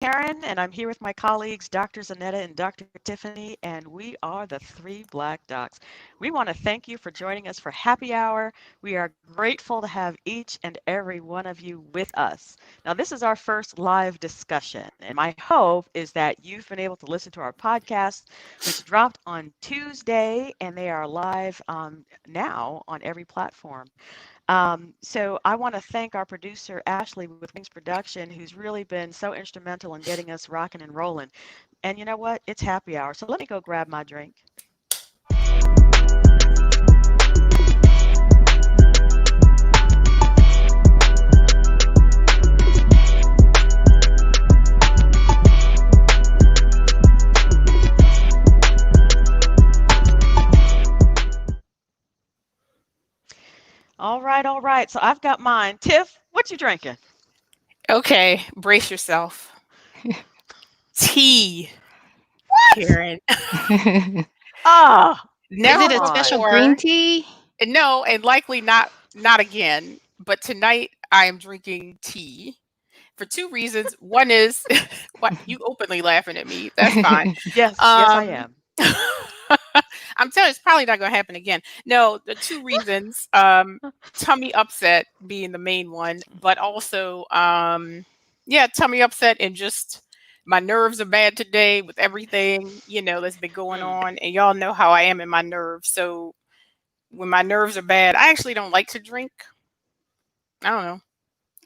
Karen, and I'm here with my colleagues, Dr. Zanetta and Dr. Tiffany, and we are the Three Black Docs. We want to thank you for joining us for happy hour. We are grateful to have each and every one of you with us. Now, this is our first live discussion, and my hope is that you've been able to listen to our podcast, which dropped on Tuesday, and they are live now on every platform. So I want to thank our producer, Ashley, with Wings Production, who's really been so instrumental in getting us rocking and rolling. And you know what? It's happy hour. So let me go grab my drink. All right, all right. So I've got mine. Tiff, what you drinking? Okay, brace yourself. Tea, What? Karen. Ah, Is Never it come a on. special green before, tea? no, and likely not again. But tonight I am drinking tea for two reasons. One is what you openly laughing at me. That's fine. Yes, yes, I Um, am. I'm telling you, it's probably not going to happen again. No, the two reasons: tummy upset being the main one, but also, yeah, tummy upset and just my nerves are bad today with everything that's been going Mm. on, and y'all know how I am in my nerves. So when my nerves are bad, I actually don't like to drink. I don't know.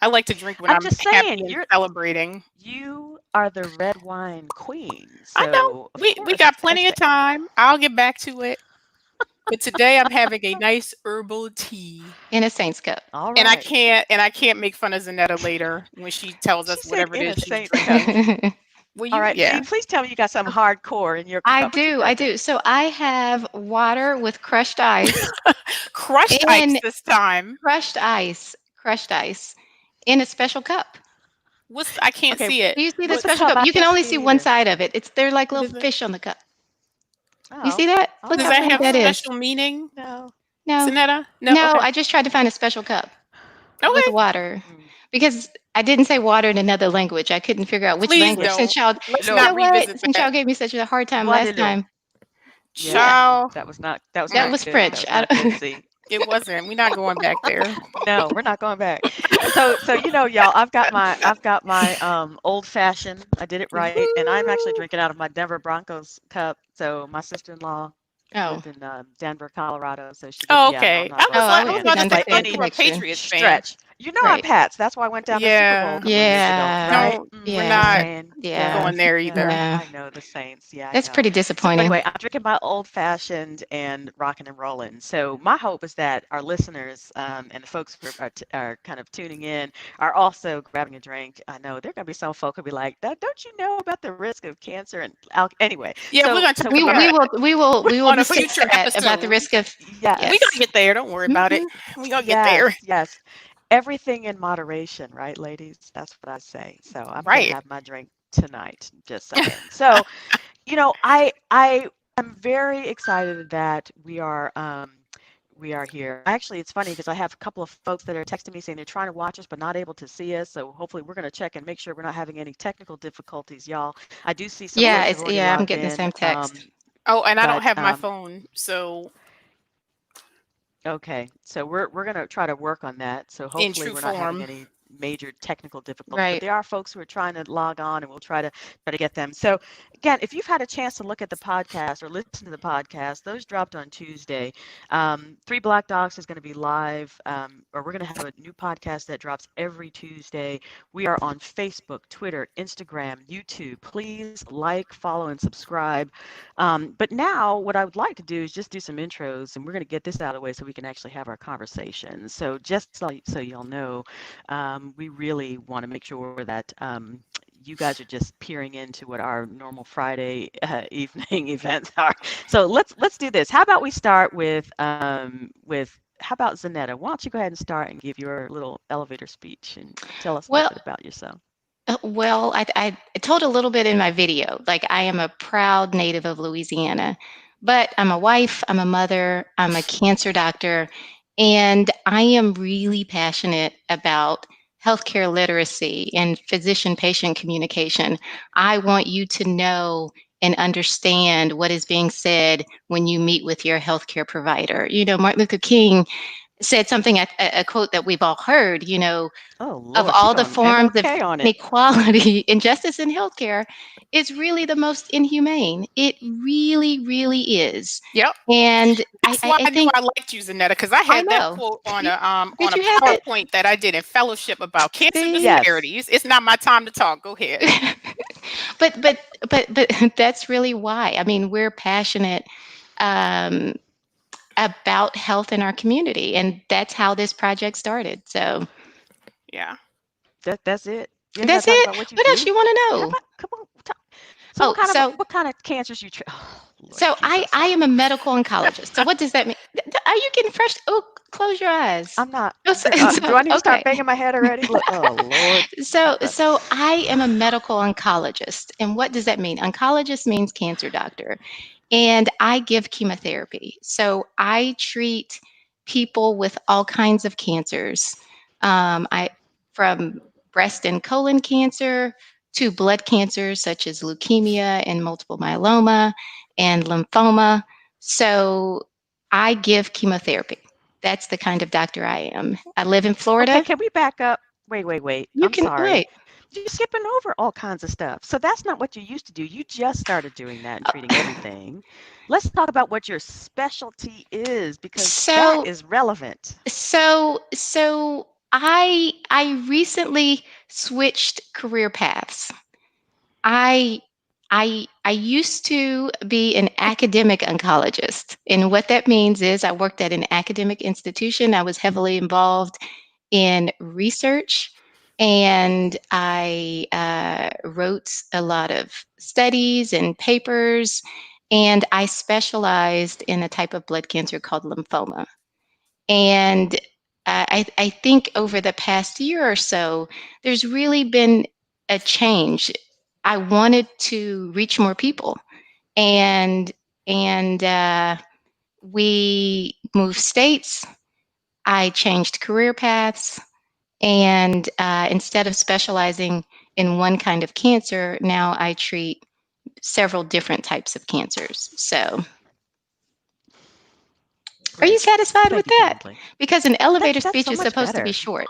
I like to drink when I'm I'm just saying, happy and celebrating. you are the red wine queen. I know So of we course, got plenty of time. I'll get back to it. But today I'm having a nice herbal tea. In a Saints cup. all And I right. can't and I can't make fun of Zanetta later when she tells She us said whatever it in is a she's Saints cup. drinking. Will All you? right, Yeah. V, please tell me you got some hardcore in your I cup. What you do, I drinking? do. So I have water with crushed ice Crushed ice and this time. crushed ice in a special cup. I can't Okay, see it. Do you see the what's the What's special cup? cup? I You can can't only see see it one either. side of it. They're like what little is it? fish on the cup. You Oh, see that? Look Does how that okay. pretty have that is. special meaning? No. No, Zanetta? No, no, okay. I just tried to find a special cup with Okay. water Mm. because I didn't say water in another language. I couldn't figure out which Please language don't. Let's you know not Lo. what? revisit Since that. y'all gave me such a hard time Bois de last l'eau. time. Yeah, Yeah, Child. that was that not Mm, was good. That French. was not good, Z. it wasn't. We're not going back there. No, we're not going back. So y'all, I've got my old fashioned. I did it right, and I'm actually Woo! drinking out of my Denver Broncos cup. So my sister-in-law Oh, lived in Denver, Colorado, so she gave. Oh, Yeah, no, I'm okay. not a oh, I I would was fan put about to under say by I thought fan you any were a connection. Patriots fan. stretch. You know I'm Right. Pats. That's why I went down to the Super Bowl a Yeah. couple of years ago, Yeah. right? No, we're Just Yeah. not saying. Yeah. going there Yeah, either. Yeah. I know the Saints. Yeah, I That's know. pretty So disappointing. anyway, I'm drinking my old fashioned and rocking and rolling. So my hope is that our listeners and the folks who are kind of tuning in are also grabbing a drink. I know there are going to be some folk who'll be like, Don't you know about the risk of cancer and anyway?" Yeah, we're gonna So talk We we about are. we that will we will we will on a discuss future that about the episode. risk of We Yes, yes. gonna get there. Don't worry about it. Hmm. We gonna get there. yes, yes. Everything in moderation, right, ladies? That's what I say. So I'm gonna Right. have my drink tonight. Just saying. So I am very excited that we are here. Actually, it's funny because I have a couple of folks that are texting me saying they're trying to watch us but not able to see us. So hopefully we're going to check and make sure we're not having any technical difficulties, y'all. I do see some Yeah, folks it's have already yeah, I'm logged getting the in. same text. Oh, and I don't But have my phone, so Okay, so we're gonna try to work on that. So in hopefully true we're not having form. any major technical difficulties. But Right. there are folks who are trying to log on, and we'll try to get them. So again, if you've had a chance to look at the podcast or listen to the podcast, those dropped on Tuesday. Three Black Docs is going to be live, or we're going to have a new podcast that drops every Tuesday. We are on Facebook, Twitter, Instagram, YouTube. Please like, follow, and subscribe. But now, what I would like to do is just do some intros, and we're going to get this out of the way so we can actually have our conversation. So, just so y'all know, we really want to make sure that you guys are just peering into what our normal Friday evening events are. So let's do this. How about we start with how about Zanetta? Why don't you go ahead and start and give your little elevator speech and tell us a little Well, bit about yourself? I told a little bit in my video. Like I am a proud native of Louisiana, but I'm a wife, I'm a mother, I'm a cancer doctor, and I am really passionate about healthcare literacy and physician-patient communication. I want you to know and understand what is being said when you meet with your healthcare provider. Martin Luther King said something, a quote that we've all heard, Oh of Lord, she all the going forms of MLK on it. inequality, injustice in healthcare is really the most inhumane. It really, really is. Yep. And That's why I I knew think I liked you, Zanetta, because I I had that know. quote on You, on did a you have it? PowerPoint that I did in fellowship about cancer See? Yes. disparities. It's not my time to talk. Go ahead. but that's really why. I mean, we're passionate um, about health in our community, and that's how this project started. So Yeah. That's it. You ain't got that's to talk it. about what you What else do. you want to How know? about come on? So Oh, what kind of cancers you? Oh, Lord so I Jesus. I am a medical oncologist. So what does that mean? Are you getting fresh? Oh, close your eyes. I'm not. Oh, Do I need to start okay. banging my head already? Look, oh Lord. So I am a medical oncologist. And what does that mean? Oncologist means cancer doctor. And I give chemotherapy. So I treat people with all kinds of cancers. I from breast and colon cancer to blood cancers such as leukemia and multiple myeloma and lymphoma. So I give chemotherapy. That's the kind of doctor I am. I live in Okay, Florida. can we back up? Wait. You I'm can sorry. wait. You're skipping over all kinds of stuff. So that's not what you used to do. You just started doing that and treating everything. Let's talk about what your specialty is because that So is relevant. so I recently switched career paths. I I used to be an academic oncologist, and what that means is I worked at an academic institution. I was heavily involved in research, and I wrote a lot of studies and papers, and I specialized in a type of blood cancer called lymphoma. And I think over the past year or so, there's really been a change. I wanted to reach more people, and and we moved states. I changed career paths, and instead of specializing in one kind of cancer, now I treat several different types of cancers. So, are you Great. satisfied with Thank you that? kindly. Because an elevator That's speech so is much supposed to be better. short.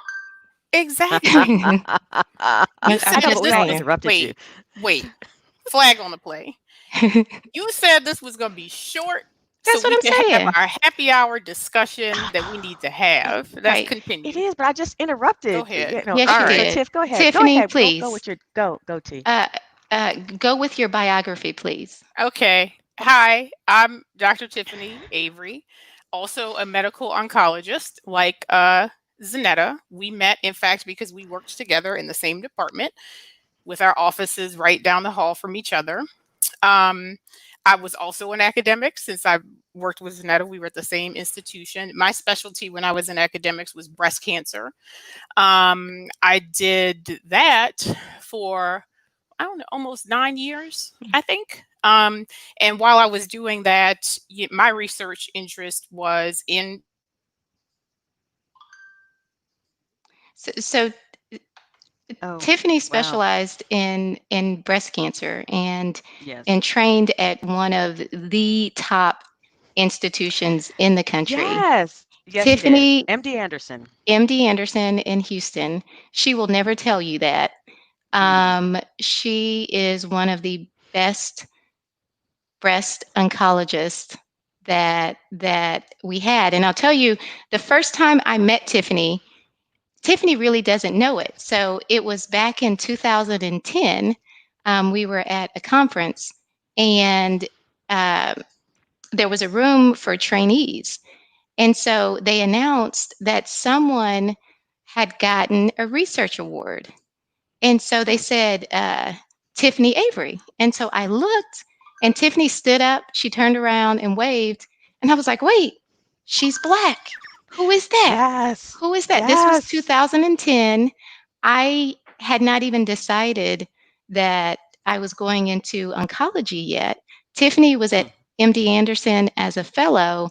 Exactly. I'm You I said know, just but we this all was saying. interrupted you. wait. Flag on the play. You said this was going to be short so That's what we I'm could have saying. our happy hour discussion that we need to have. Let's Right. It continue. is, but I just Go interrupted. ahead. Yes, All you Okay, so right. did. Tiff, go ahead. Go Tiffany, ahead. Go please. with your go T. Uh, go with your biography, please. Okay. Hi, I'm Dr. Tiffany Avery, also a medical oncologist like Zanetta. We met, in fact, because we worked together in the same department with our offices right down the hall from each other. Um, I was also an academic since I worked with Zanetta. We were at the same institution. My specialty when I was in academics was breast cancer. I did that for, I don't know, almost 9 years, I think. And while I was doing that, my research interest was in. So Oh, Tiffany wow. specialized in breast cancer Yes. and trained at one of the top institutions in the country. Yes. Yes, she did. Tiffany MD Anderson. MD Anderson in Houston. She will never tell you that. Mm. She is one of the best breast oncologists that we had. And I'll tell you, the first time I met Tiffany, Tiffany really doesn't know it. So it was back in 2010. We were at a conference, and uh, there was a room for trainees. And so they announced that someone had gotten a research award. And so they Hmm. said, Tiffany Avery. And so I looked, and Tiffany stood up, she turned around and waved. And I was like, wait, she's Black. Who is that? Yes. Who is that? This was Yes. 2010. I had not even decided that I was going into oncology yet. Tiffany was at Mm. MD Anderson as a fellow,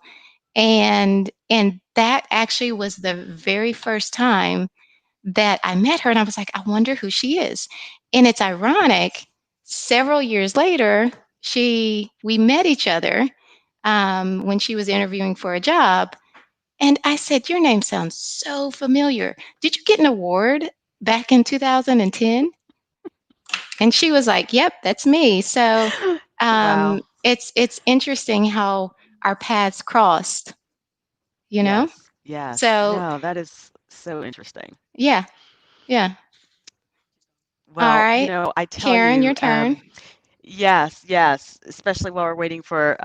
and that actually was the very first time that I met her and I was like, I wonder who she is. And it's ironic, several years later, we met each other when she was interviewing for a job. And I said, your name sounds so familiar. Did you get an award back in 2010? And she was like, yep, that's me. So Wow. it's interesting how our paths crossed, you know? Yes. Yes. So No, that is so interesting. yeah, yeah. All Well, right, I tell Karen, your you, turn. yes, yes, especially while we're waiting for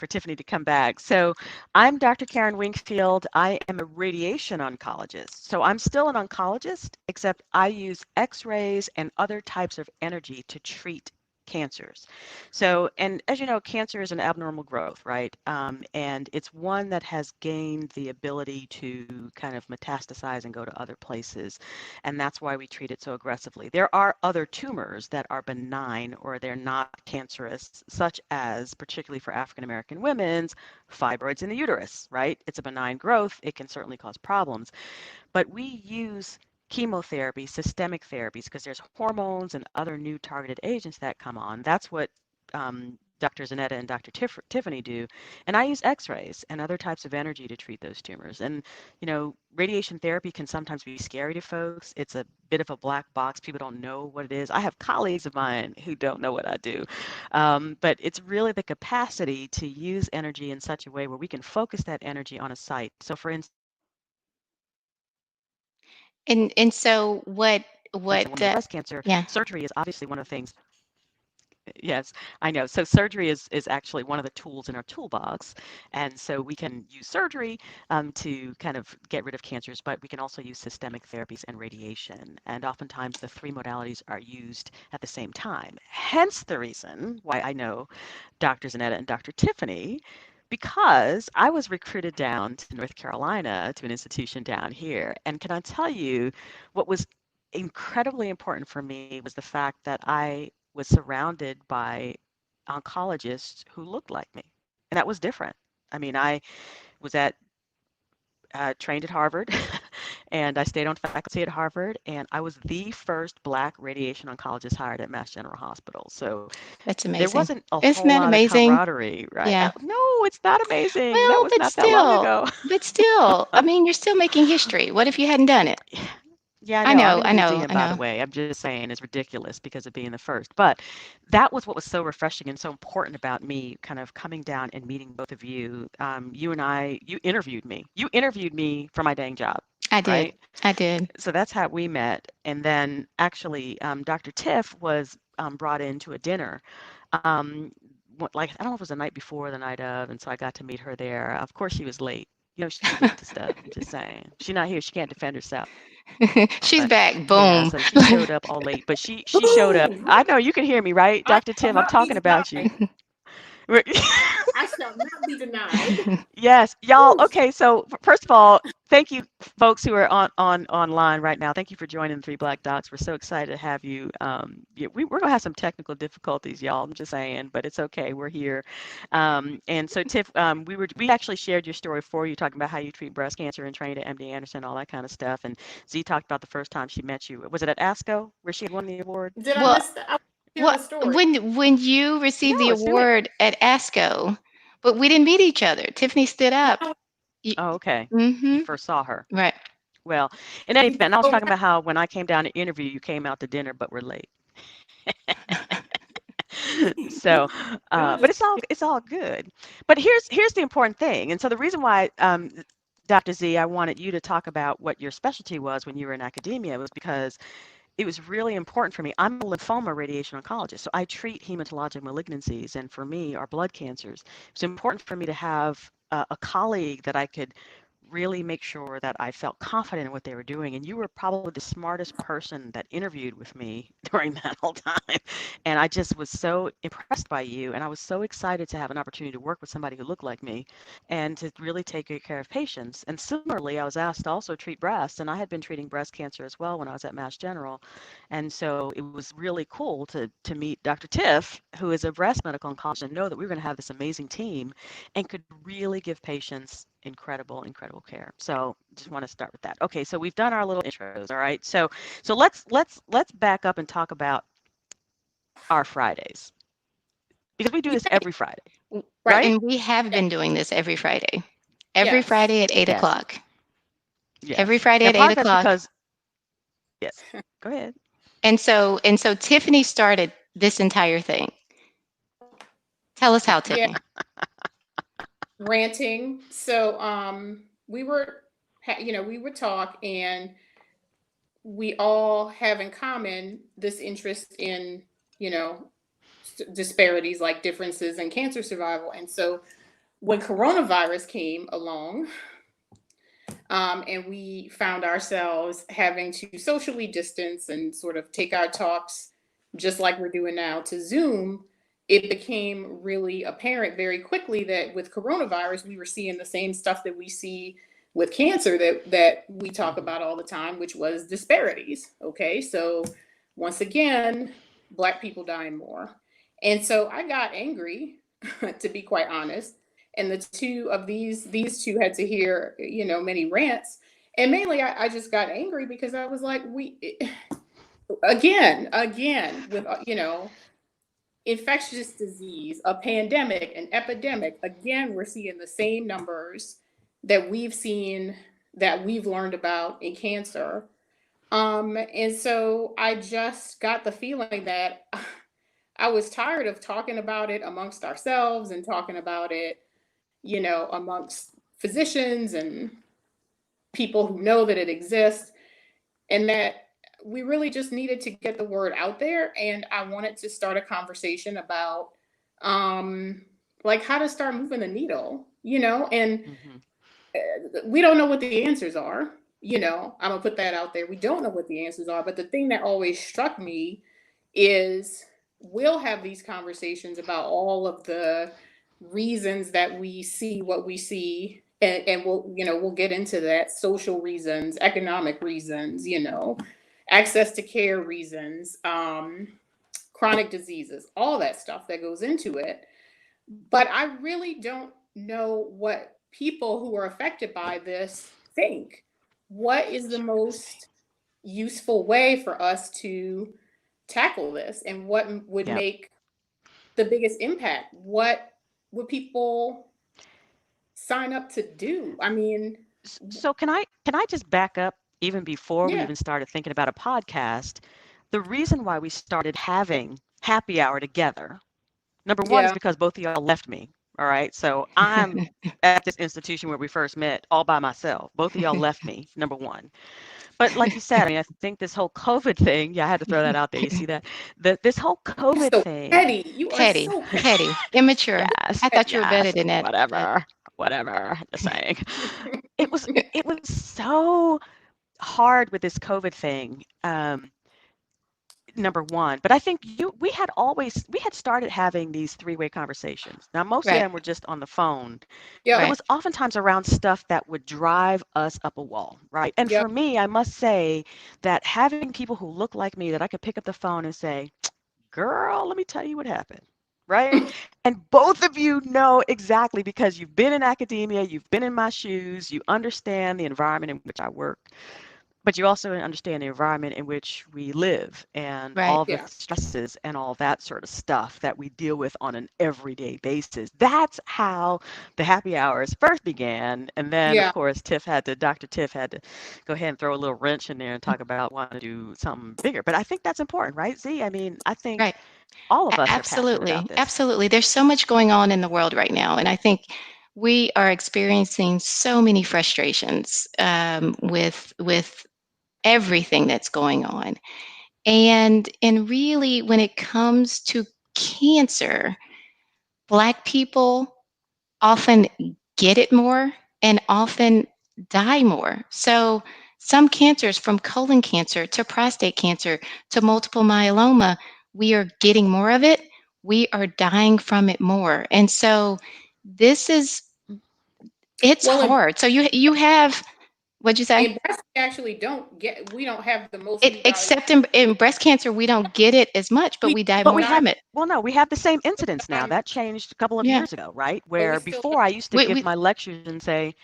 Tiffany to come back. So, I'm Dr. Karen Wingfield. I am a radiation oncologist. So, I'm still an oncologist, except I use X-rays and other types of energy to treat cancers. So, and as you know, cancer is an abnormal growth, right? And it's one that has gained the ability to kind of metastasize and go to other places, and that's why we treat it so aggressively. There are other tumors that are benign or they're not cancerous, such as, particularly for African American women's, fibroids in the uterus, right? It's a benign growth. It can certainly cause problems. But we use chemotherapy, systemic therapies, because there's hormones and other new targeted agents that come on. That's what Dr. Zanetta and Dr. Tiffany do. And I use x-rays and other types of energy to treat those tumors. And, radiation therapy can sometimes be scary to folks. It's a bit of a black box. People don't know what it is. I have colleagues of mine who don't know what I do. But it's really the capacity to use energy in such a way where we can focus that energy on a site. So for instance, And so a what woman with breast cancer, yeah. surgery is obviously one of the things. Yes, I know. So surgery is actually one of the tools in our toolbox. And so we can use surgery to kind of get rid of cancers, but we can also use systemic therapies and radiation. And oftentimes the three modalities are used at the same time. Hence the reason why I know Dr. Zanetta and Dr. Tiffany, because I was recruited down to North Carolina to an institution down here. And can I tell you what was incredibly important for me was the fact that I was surrounded by oncologists who looked like me. And that was different. I mean, I was trained at Harvard and I stayed on faculty at Harvard, and I was the first Black radiation oncologist hired at Mass General Hospital. So That's there amazing. wasn't a Isn't whole that lot of amazing? camaraderie, right? Yeah. No, it's not amazing. That Well, was not that long ago. but still, I mean, you're still making history. What if you hadn't done it? Yeah, I I know. I'm know, in the I know, museum, I by the know. way. I'm just saying it's ridiculous because of being the first. But that was what was so refreshing and so important about me kind of coming down and meeting both of you. You interviewed me. You interviewed me for my dang job, I did. right? I did. So that's how we met. And then actually, Dr. Tiff was brought into a dinner. Like, I don't know if it was the night before or the night of. And so I got to meet her there. Of course, she was late. She's late to stuff. I'm just saying. She's not here. She can't defend herself. She's But back. yeah, Boom. so she showed up all late, but she showed up. Boom! I know you can hear me, right, I Dr. shall Tim? I'm not be talking about you. denied. I shall not be denied. Yes, y'all. Woo! Okay, so first of all, thank you, folks who are online right now. Thank you for joining Three Black Docs. We're so excited to have you. Yeah, we're gonna have some technical difficulties, y'all. I'm just saying, but it's okay. We're here. And so, Tiff, we actually shared your story for you, talking about how you treat breast cancer and trained at MD Anderson, all that kind of stuff. And Z talked about the first time she met you. Was it at ASCO where she had won the award? Did I Well, miss the? I want to hear the what story. when you received the No, it's doing. award at ASCO, but we didn't meet each other. Tiffany stood up. No, You, Oh, okay. You mm-hmm. first saw her. Right. Well, in any event, I was talking about how when I came down to interview, you came out to dinner, but were late. So, God but is it's all good. But here's the important thing. And so the reason why, Dr. Z, I wanted you to talk about what your specialty was when you were in academia was because it was really important for me. I'm a lymphoma radiation oncologist, so I treat hematologic malignancies, and for me, are blood cancers. It's important for me to have a colleague that I could really make sure that I felt confident in what they were doing. And you were probably the smartest person that interviewed with me during that whole time. And I just was so impressed by you. And I was so excited to have an opportunity to work with somebody who looked like me and to really take good care of patients. And similarly, I was asked to also treat breast. And I had been treating breast cancer as well when I was at Mass General. And so it was really cool to meet Dr. Tiff, who is a breast medical oncologist, and know that we were going to have this amazing team and could really give patients incredible, incredible care. So just want to start with that. Okay, so we've done our little intros, all right? So let's back up and talk about our Fridays. Because we do this Yeah. every Friday, Right. right? And we have Yeah. been doing this every Friday. Every Yes. Friday at 8 Yes. o'clock. Every Yes. Friday And at part 8 of that's o'clock. because yes. Go ahead. And so Tiffany started this entire thing. Tell us how, Yeah. Tiffany. Ranting. So we were we would talk, and we all have in common this interest in, you know, disparities, like differences in cancer survival. And so when coronavirus came along, and we found ourselves having to socially distance and sort of take our talks, just like we're doing now, to Zoom, it became really apparent very quickly that with coronavirus, we were seeing the same stuff that we see with cancer that we talk Mhm. about all the time, which was disparities. Okay, so once again, Black people dying more. And so I got angry, to be quite honest, and the two of these two had to hear, many rants. And mainly I just got angry because I was like, we again with infectious disease, a pandemic, an epidemic. Again, we're seeing the same numbers that we've seen, that we've learned about in cancer. And so I just got the feeling that I was tired of talking about it amongst ourselves and talking about it, amongst physicians and people who know that it exists, and that we really just needed to get the word out there. And I wanted to start a conversation about, like, how to start moving the needle, and Mhm. we don't know what the answers are. I'm gonna put that out there. We don't know what the answers are, but the thing that always struck me is we'll have these conversations about all of the reasons that we see what we see, and we'll get into that: social reasons, economic reasons, access to care reasons, chronic diseases, all that stuff that goes into it. But I really don't know what people who are affected by this think. What is the most useful way for us to tackle this, and what would Yeah. make the biggest impact? What would people sign up to do? I mean, So can I just back up even before we yeah, even started thinking about a podcast? The reason why we started having happy hour together, number one, is yeah, because both of y'all left me. All right. So I'm at this institution where we first met all by myself. Both of y'all left me, number one. But like you said, I mean, I think this whole COVID thing, yeah, I had to throw that out there. You see that? This whole you're COVID so thing, petty. You are Petty, so petty, immature. yes, I thought you were better yes, than that. whatever, just saying. It was so hard with this COVID thing. Number one, but I think we had started having these three-way conversations. Now, most of Right, them were just on the phone, but it Yep, right. was oftentimes around stuff that would drive us up a wall, right? And for yep. me, I must say that having people who look like me that I could pick up the phone and say, girl, let me tell you what happened. Right. And both of you know exactly because you've been in academia, you've been in my shoes, you understand the environment in which I work, but you also understand the environment in which we live and Right. all the Yeah, stresses and all that sort of stuff that we deal with on an everyday basis. That's how the happy hours first began. And then, of yeah. course, Dr. Tiff had to go ahead and throw a little wrench in there and talk about wanting to do something bigger. But I think that's important, right, Z? I mean, I think Right. all of us are passionate about Absolutely. this. Absolutely. There's so much going on in the world right now. And I think we are experiencing so many frustrations with everything that's going on. And really, when it comes to cancer, Black people often get it more and often die more. So some cancers, from colon cancer to prostate cancer to multiple myeloma, we are getting more of it. We are dying from it more. And so this is it's Well, and hard. So you have What'd you say? In breast, we don't have the most new Except in breast cancer, we don't get it as much, but We we die But more we have, from it. well, no, we have the same incidents now. That changed a couple of Yeah. years ago, right? we Where still before I used to We, give we my lectures and say,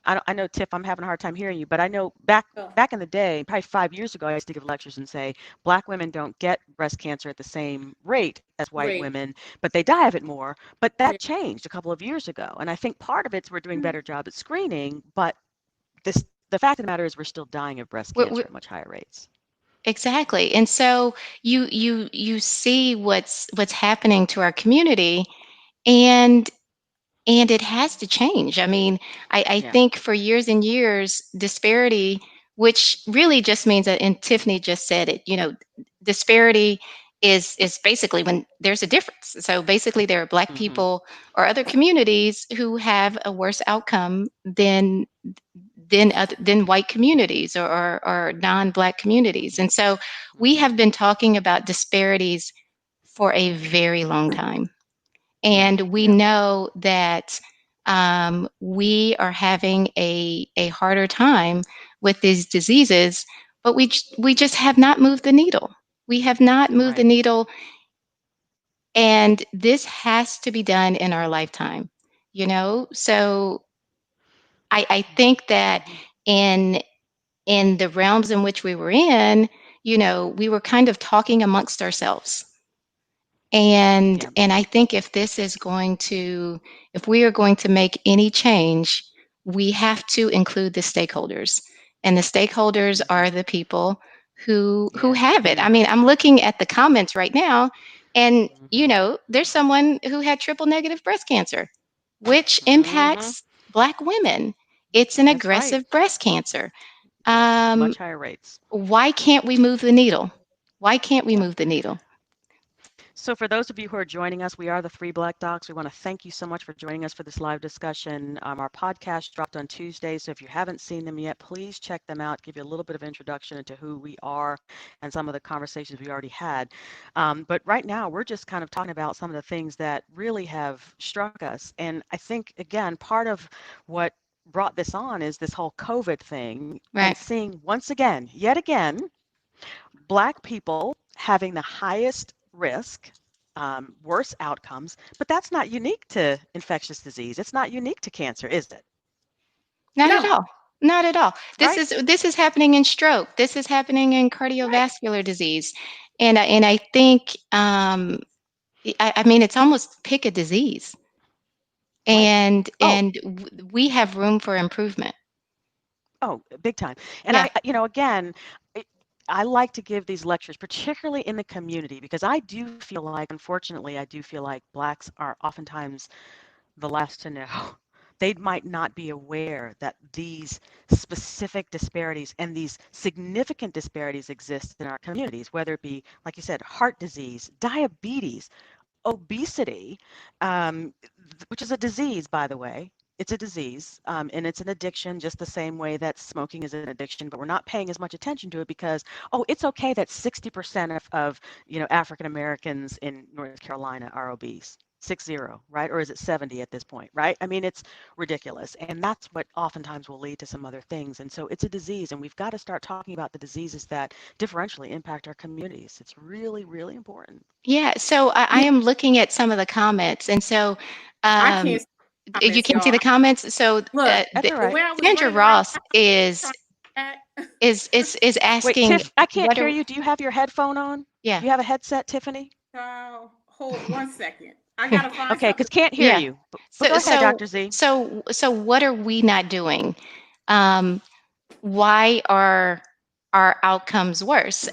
I know, Tiff, I'm having a hard time hearing you, but I know oh, back in the day, probably 5 years ago, I used to give lectures and say, Black women don't get breast cancer at the same rate as white right. women, but they die of it more. But Yeah. that changed a couple of years ago. And I think part of it's we're doing Mm. better job at screening, but the fact of the matter is we're still dying of breast we cancer at much higher rates. exactly. And so you see what's happening to our community, and it has to change. I mean, I Yeah. think for years and years, disparity, which really just means that, and Tiffany just said it, disparity is basically when there's a difference. So basically, there are Black hmm people or other communities who have a worse outcome than white communities or non-Black communities. And so we hmm have been talking about disparities for a very long time. Yeah. And we Yeah. know that we are having a harder time with these diseases, but we just have not moved the needle. We have not moved the Right. needle, and this has to be done in our lifetime. So I think that hmm in the realms in which we were in, we were kind of talking amongst ourselves. And Yeah. I think if we are going to make any change, we have to include the stakeholders. And the stakeholders hmm are the people who Yeah. have it. I mean, I'm looking at the comments right now, and hmm there's someone who had triple negative breast cancer, which hmm impacts Black women. It's an That's right. aggressive breast cancer. Yes. Um, Much higher rates. why can't we move the needle? Why can't we Yeah. move the needle? So for those of you who are joining us, we are the Three Black Docs. We want to thank you so much for joining us for this live discussion. Our podcast dropped on Tuesday, so if you haven't seen them yet, please check them out, give you a little bit of introduction into who we are and some of the conversations we already had. But right now, we're just kind of talking about some of the things that really have struck us. And I think, again, part of what brought this on is this whole COVID thing and Right. seeing once again, yet again, Black people having the highest risk, worse outcomes, but that's not unique to infectious disease. It's not unique to cancer, is it? Not at No, all. Not at all. This Right? is this is happening in stroke. This is happening in right. cardiovascular disease, and I think I mean it's almost pick a disease, Right. and Oh, we have room for improvement. oh, big time. And Yeah. again, it, I like to give these lectures, particularly in the community, because I do feel like, unfortunately, I do feel like Blacks are oftentimes the last to know. They might not be aware that these specific disparities and these significant disparities exist in our communities, whether it be, like you said, heart disease, diabetes, obesity, which is a disease, by the way. It's a disease, and it's an addiction, just the same way that smoking is an addiction. But we're not paying as much attention to it because, oh, it's okay that 60% of African Americans in North Carolina are obese. 60, right? Or is it 70 at this point, right? I mean, it's ridiculous. And that's what oftentimes will lead to some other things. And so it's a disease, and we've got to start talking about the diseases that differentially impact our communities. It's really, really important. Yeah. So I Yeah, am looking at some of the comments, and so I um, can't see you comments, can't see y'all. the comments. So Look, That's all the right. way I was Sandra running around Ross is trying to chat. Wait, asking Tiff, I can't what hear are you. Do you have your headphone on? yeah. Do you have a headset, Tiffany? Hold 1 second. I gotta find Okay, something. because can't hear Yeah. you. But So go ahead, so Dr. Z. so what are we not doing? Um, why are our outcomes worse?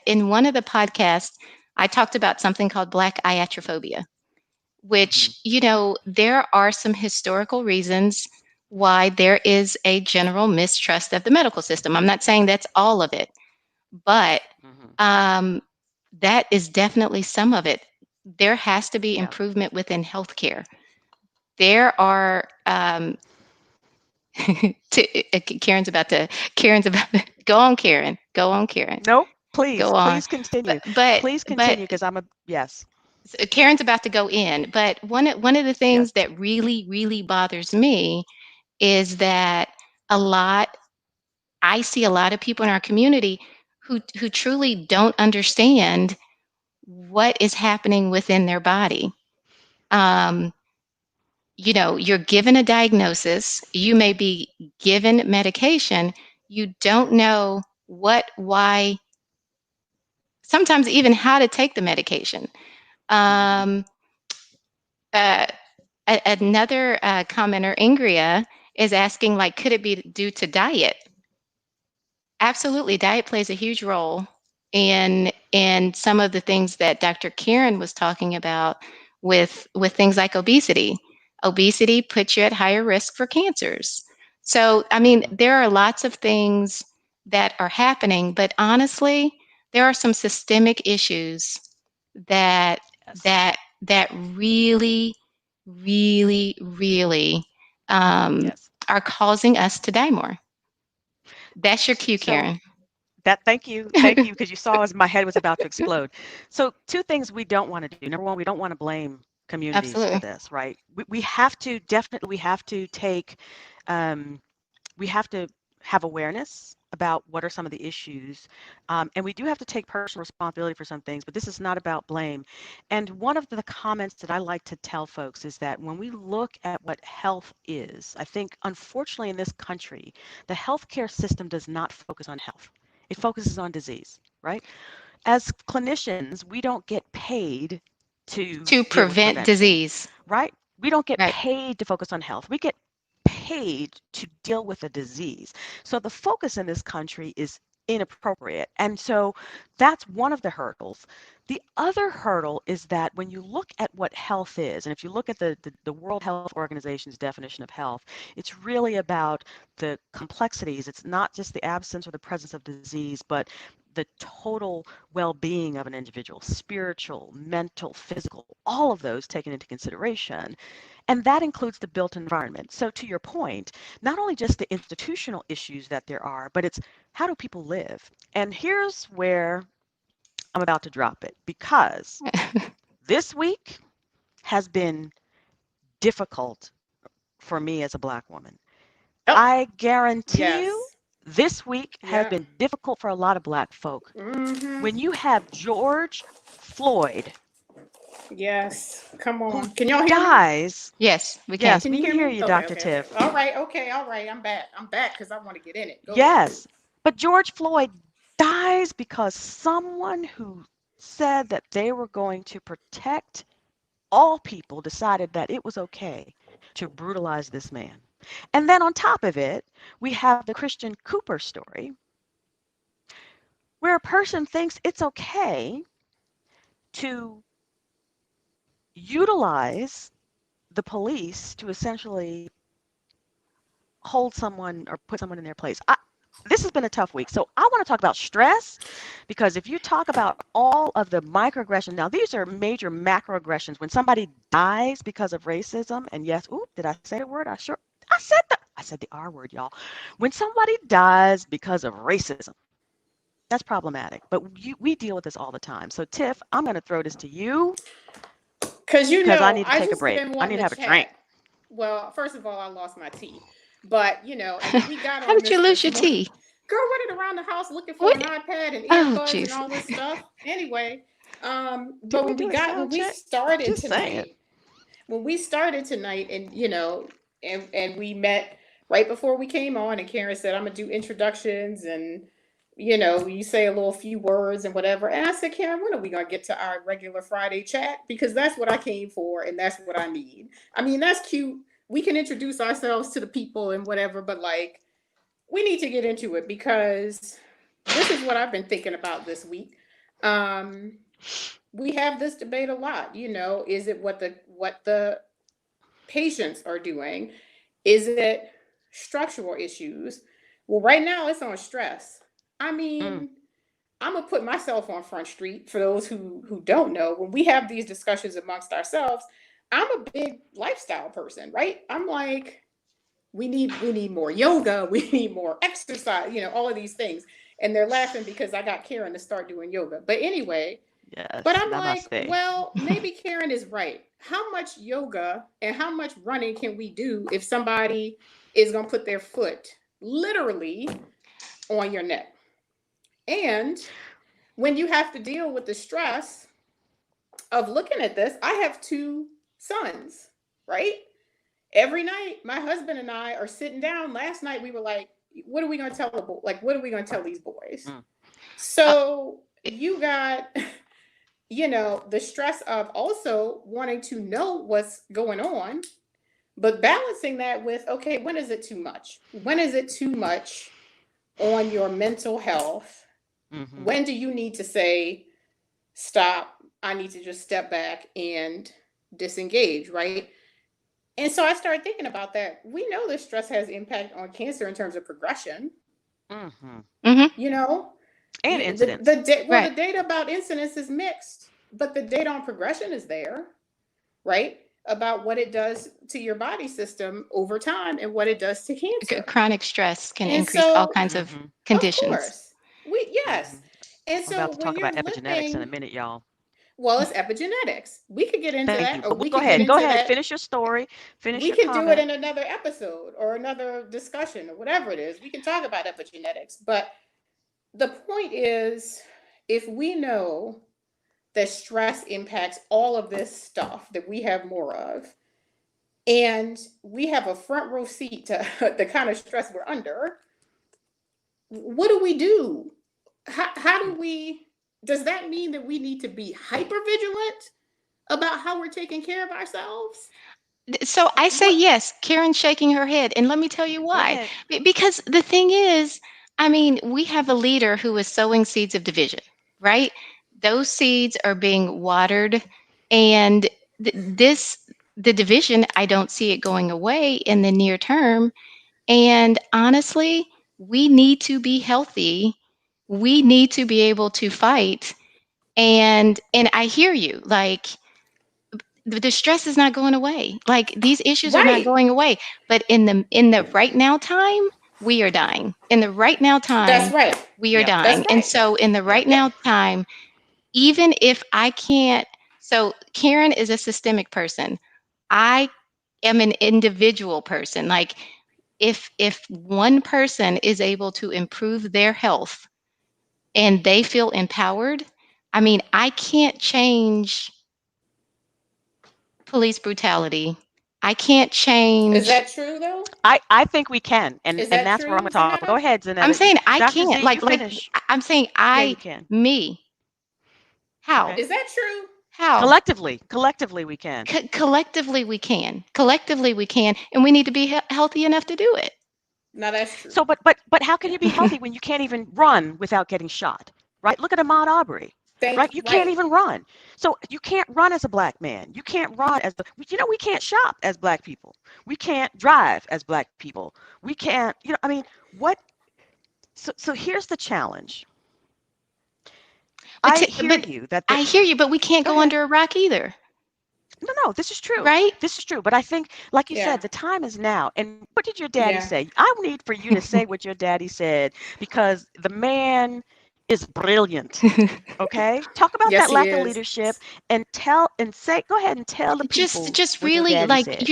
In one of the podcasts, I talked about something called Black iatrophobia, hmm which there are some historical reasons why there is a general mistrust of the medical system. I'm not saying that's all of it, but hmm um, that is definitely some of it. There has to be Yeah. improvement within healthcare. There are Karen's about to go on, Karen, Nope. Please, go on. please continue. But Please but continue because yes. Karen's about to go in. But one of the Yes. things that really bothers me is that a lot I see a lot of people in our community who truly don't understand what is happening within their body. Um, you're given a diagnosis, you may be given medication, you don't know what, why, sometimes even how to take the medication. Um, uh, Another commenter, Ingria, is asking, like, could it be due to diet? Absolutely, diet plays a huge role in some of the things that Dr. Karen was talking about with things like obesity. Obesity puts you at higher risk for cancers. So, I mean, there are lots of things that are happening, but honestly, there are some systemic issues that Yes. that really, really, really Yes. are causing us to die more. That's your cue, So Karen. thank you, because you saw as my head was about to explode. So two things we don't want to do. Number one, we don't want to blame communities for Absolutely. this, right? We have to definitely, we have to take, we have to have awareness about what are some of the issues. And we do have to take personal responsibility for some things, but this is not about blame. And one of the comments that I like to tell folks is that when we look at what health is, I think unfortunately in this country, the healthcare system does not focus on health. It focuses on disease, right? As clinicians, we don't get paid to To deal with prevent prevention, disease. right? We don't get Right. paid to focus on health. We get paid to deal with a disease. So the focus in this country is inappropriate. And so that's one of the hurdles. The other hurdle is that when you look at what health is, and if you look at the World Health Organization's definition of health, it's really about the complexities. It's not just the absence or the presence of disease, but the total well-being of an individual, spiritual, mental, physical, all of those taken into consideration. And that includes the built environment. So to your point, not only just the institutional issues that there are, but it's how do people live? And here's where I'm about to drop it, because this week has been difficult for me as a Black woman. Oh, I guarantee you yes. this week has Yeah. been difficult for a lot of Black folk. Mm-hmm. When you have George Floyd, Yes. Come who on. Can y'all hear me? dies, Yes, we can. yes, Can we you can hear hear me? you, Okay, Dr. okay, okay. Tiff. All right, okay, all right. I'm back. I'm back because I want to get in it. Go ahead. Yes, but George Floyd dies because someone who said that they were going to protect all people decided that it was okay to brutalize this man. And then on top of it, we have the Christian Cooper story, where a person thinks it's okay to utilize the police to essentially hold someone or put someone in their place. This has been a tough week. So I want to talk about stress, because if you talk about all of the microaggressions, now these are major macroaggressions. When somebody dies because of racism, and yes, oop, did I say the word? I said the R word, y'all. When somebody dies because of racism, that's problematic. But we deal with this all the time. So Tiff, I'm going to throw this to you Because because I need to I take a just break. been I need wanting to have to a drink. chat. Well, first of all, I lost my tea. But, and we got How on did you lose your morning. tea? Girl running around the house looking for an What? iPad and Oh, earbuds and jeez. all this stuff. Anyway, Did but we when do a when sound we check? started Just saying. tonight, and and we met right before we came on, and Karen said, I'm gonna do introductions, and you say a little few words and whatever. And I said, Karen, when are we gonna get to our regular Friday chat? Because that's what I came for and that's what I need. I mean, that's cute. We can introduce ourselves to the people and whatever, but like we need to get into it because this is what I've been thinking about this week. Um, we have this debate a lot. Is it what the patients are doing? Is it structural issues? Well, right now it's on stress. I Mm, mean, I'm gonna put myself on Front Street for those who don't know. When we have these discussions amongst ourselves, I'm a big lifestyle person, right? I'm like, we need more yoga, we need more exercise, all of these things. And they're laughing because I got Karen to start doing yoga. But anyway, but yes, I'm like, namaste. well, maybe Karen is right. How much yoga and how much running can we do if somebody is going to put their foot literally on your neck. And when you have to deal with the stress of looking at this, I have 2 sons, right? Every night, my husband and I are sitting down. Last night, we were like, what are we going to tell the boys? Like, what are we going to tell these boys? So you got, the stress of also wanting to know what's going on, but balancing that with, okay, when is it too much? When is it too much on your mental health? Mhm. When do you need to say, stop, I need to just step back and disengage, right? And so I started thinking about that. We know that stress has impact on cancer in terms of progression, Mhm. you know? And The incidents. Right. data about incidence is mixed, but the data on progression is there, right? About what it does to your body system over time and what it does to cancer. Chronic stress can And increase all so, kinds of Mhm. of conditions. course, yes. Mhm. And I'm about so to when talk about you're epigenetics in a living, minute, y'all. well, it's epigenetics. We could get into Thank that, you. or But we go could get ahead. Go into ahead. that. Finish your story. Finish We your can do it comment. in another episode or another discussion or whatever it is. We can talk about epigenetics. But the point is, if we know that stress impacts all of this stuff that we have more of, and we have a front row seat to the kind of stress we're under, what do we do? How do we, does that mean that we need to be hyper vigilant about how we're taking care of ourselves? So I say What? yes. Karen's shaking her head, and let me tell you Go why. ahead. Because the thing is, I mean, we have a leader who is sowing seeds of division, right? Those seeds are being watered, and the division, I don't see it going away in the near term. And honestly, we need to be healthy. We need to be able to fight. And I hear you, like the stress is not going away. Like these issues are not Right. going away. But in the right now time, we are dying. In the right now That's time, right. we are Yep. dying. That's And right. so in the right Yep. Yep. now time, even if I can't, so Karen is a systemic person. I am an individual person. Like if one person is able to improve their health and they feel empowered, I mean, I can't change police brutality. I can't Is change. that true though? I think we can, and Is and that that's where I'm true, gonna talk. Go Zanetta? ahead, I'm Zanetta. saying I Dr. can't. Z, you Like finish. I'm saying Yeah, you I can. me. How? Okay. Is that true? How? Collectively, we can. Collectively we can. Collectively we can, and we need to be healthy enough to do it. No, that's true. So, but how can you be healthy when you can't even run without getting shot? Right? Look at Ahmaud Arbery. Right? You can't Right. even run. So you can't run as a black man. You can't run as we can't shop as black people. We can't drive as black people. We can't, I mean, what so here's the challenge. But I hear but you that I hear you, but we can't go go ahead. under a rock either, No, this is true. right? This is true. But I think, like you Yeah. said, the time is now. And what did your daddy Yeah. say? I need for you to say what your daddy said because the man is brilliant. Okay? Talk about Yes, that he lack of is. leadership and go ahead and tell the people Just what your really daddy like said.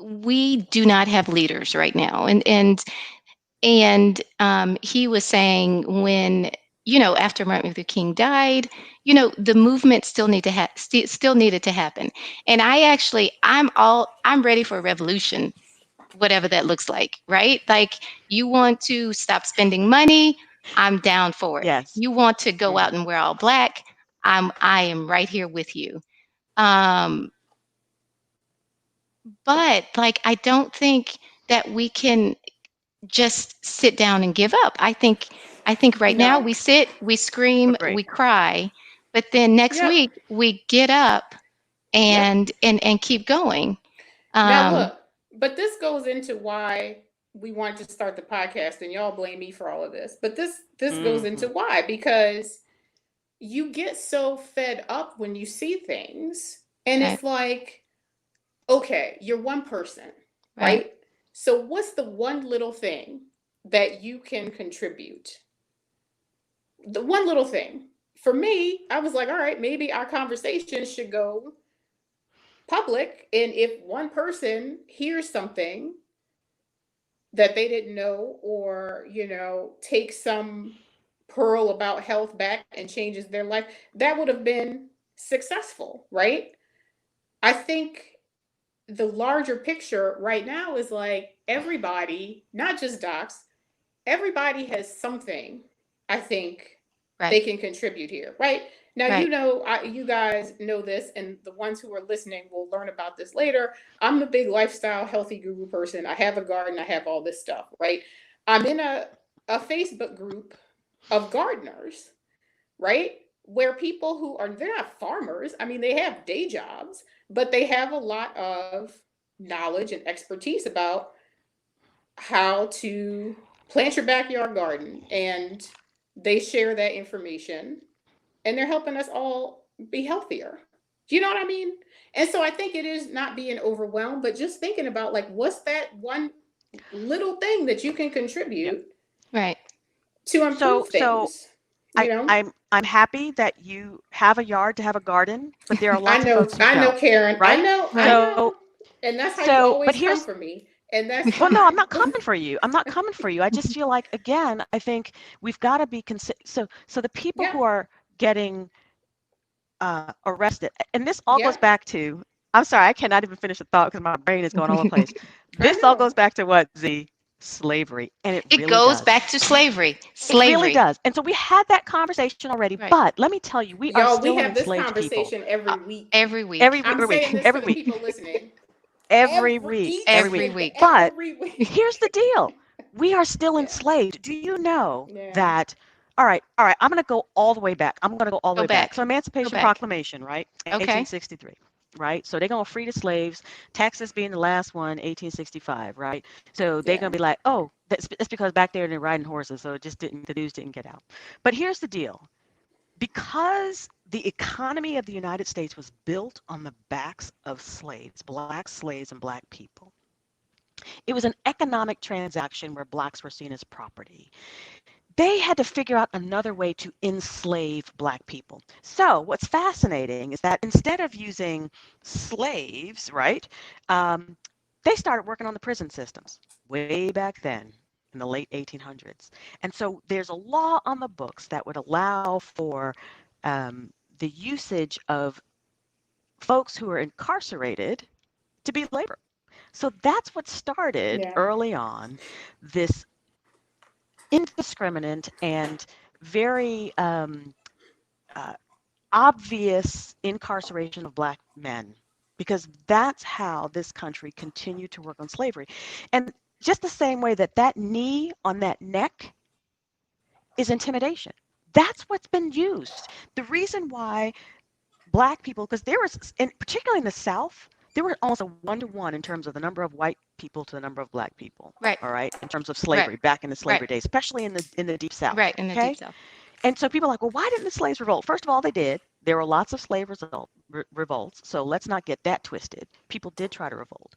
we do not have leaders right now, and he was saying when after Martin Luther King died, the movement still needed to happen. And I'm ready for a revolution, whatever that looks like, right? Like you want to stop spending money, I'm down for it. Yes. You want to go out Mhm. and wear all black, I am right here with you. Um, but like I don't think that we can just sit down and give up. I think right now No. we sit, we scream, Agree. we cry, but then next Yep. week we get up Yep. and keep going. Now Um, look, but this goes into why we wanted to start the podcast, and y'all blame me for all of this. But this goes into Mhm. why, because you get so fed up when you see things, and right, it's like, okay, you're one person, right. right? So what's the one little thing that you can contribute? The one little thing. For me, I was like, all right, maybe our conversation should go public. And if one person hears something that they didn't know, or, take some pearl about health back and changes their life, that would have been successful, right? I think the larger picture right now is like everybody, not just docs, everybody has something, I think, they Right. can contribute here, right? Now, Right. you guys know this, and the ones who are listening will learn about this later. I'm a big lifestyle healthy guru person. I have a garden, I have all this stuff, right? I'm in a Facebook group of gardeners, right? Where people who are, they're not farmers. I mean, they have day jobs, but they have a lot of knowledge and expertise about how to plant your backyard garden. And they share that information, and they're helping us all be healthier. Do you know what I mean? And so I think it is not being overwhelmed, but just thinking about, like, what's that one little thing that you can contribute Right. to improve So things, you know? I'm happy that you have a yard to have a garden, but there are I lots of know, folks who I know, don't, Karen. I right? know, I Right. know. And that's how you But always come here's for me. And that's well, no, I'm fine. not coming for you. I'm not coming for you. I just feel like, again, I think we've got to be so the people Yeah, who are getting arrested, and this all yeah, goes back to, I'm sorry, I cannot even finish a thought because my brain is going all over the place. I This all know. goes back to what, Z? Slavery, and it It really goes does. back to slavery. It really Slavery. does. And so we had that conversation already, Right. but let me tell you, we are Y'all, we still an have this enslaved people. conversation every week. Every week. Every I'm week, saying this every for the week, people listening. every week, Each every Every week. week. But every week. here's the deal. We are still Yeah, enslaved. Do you know yeah, that? All right, I'm going to go all the way back. I'm going to go all the Go way back. back. So Go Emancipation back. Proclamation, right? Okay. 1863, right? So they're going to free the slaves, Texas being the last one, 1865, right? So they're yeah, going to be like, oh, that's because back there they're riding horses, so the news didn't get out. But here's the deal. Because the economy of the United States was built on the backs of slaves and black people, it was an economic transaction where blacks were seen as property. They had to figure out another way to enslave black people. So what's fascinating is that instead of using slaves, right, they started working on the prison systems way back then in the late 1800s. And so there's a law on the books that would allow for the usage of folks who are incarcerated to be labor. So that's what started yeah, early on this indiscriminate and very uh, obvious incarceration of black men, because that's how this country continued to work on slavery. And just the same way that that knee on that neck is intimidation. That's what's been used. The reason why black people, because there was, particularly in the South, there were almost a 1-to-1 in terms of the number of white people to the number of black people. Right. All right, in terms of Right. slavery back in the Right. slavery days, especially in the deep South. Right. In the Okay, deep South. and so people are like, well, why didn't the slaves revolt? First of all, they did. There were lots of slave revolts, so let's not get that twisted. People did try to revolt.